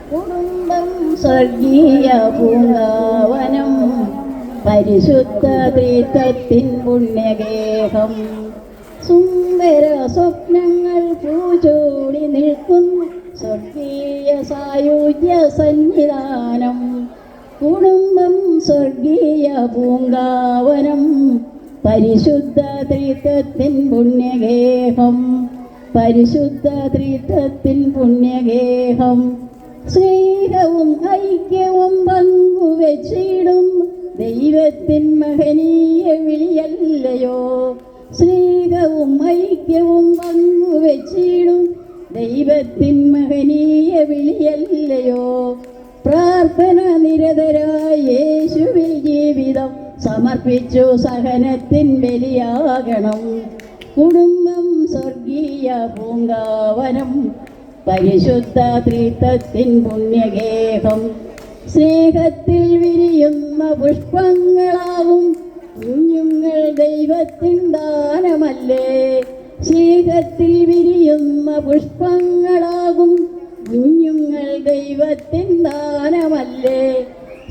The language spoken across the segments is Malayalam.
കുടുംബം സ്വർഗീയ പൂങ്കാവനം, പരിശുദ്ധ ത്രിത്വത്തിൻ പുണ്യഗേഹം. സുന്ദര സ്വപ്നങ്ങൾ പൂച്ചൂടി നിൽക്കുന്നു സ്വർഗീയ സായുജ്യ സന്നിധാനം. കുടുംബം സ്വർഗീയ പൂങ്കാവനം, പരിശുദ്ധ ത്രിത്വത്തിൻ പുണ്യഗേഹം. പരിശുദ്ധ ത്രിത്വത്തിൻ പുണ്യഗേഹം. സ്നേഹവും ഐക്യവും പങ്കുവെച്ചിടും ദൈവത്തിൻ മഹനീയ വിളിയല്ലയോ. സ്നേഹവും ഐക്യവും പങ്കുവെച്ചിടും ദൈവത്തിൻ മഹനീയ വിളിയല്ലയോ. പ്രാർത്ഥന നിരതരായ യേശുവിൽ ജീവിതം സമർപ്പിച്ചു സഹനത്തിൻ ബലിയാകണം. കുടുംബം സ്വർഗീയ പൂങ്കാവനം, പരിശുദ്ധ ത്രിത്വത്തിൻ പുണ്യഗേഹം. സ്നേഹത്തിൽ വിരിയുന്ന പുഷ്പങ്ങളാകും കുഞ്ഞുങ്ങൾ ദൈവത്തിൻ ദാനമല്ലേ. സ്നേഹത്തിൽ വിരിയുന്ന പുഷ്പങ്ങളാകും കുഞ്ഞുങ്ങൾ ദൈവത്തിൻ ദാനമല്ലേ.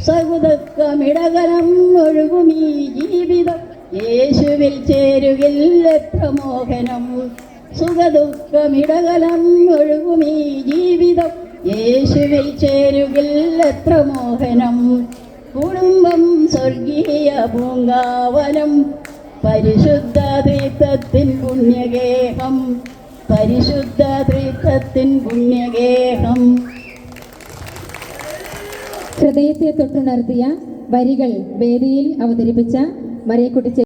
സകുദുഃഖമിടകലം ഒഴുകുമീ ജീവിതം യേശുവിൽ ചേരുകിൽ എത്ര മോഹനം. സുഖദുഃഖമിടകലം ഒഴുകുമീ ജീവിതം യേശുവിൽ ചേരുകിൽ എത്ര മോഹനം. കുടുംബം സ്വർഗീയ പൂങ്കാവനം, പരിശുദ്ധ ത്രിത്വത്തിൻ പുണ്യഗേഹം. പരിശുദ്ധ ത്രിത്വത്തിൻ പുണ്യഗേഹം. ഹൃദയത്തെ തൊട്ടുണർത്തിയ വരികൾ വേദിയിൽ അവതരിപ്പിച്ച മറിയക്കുട്ടി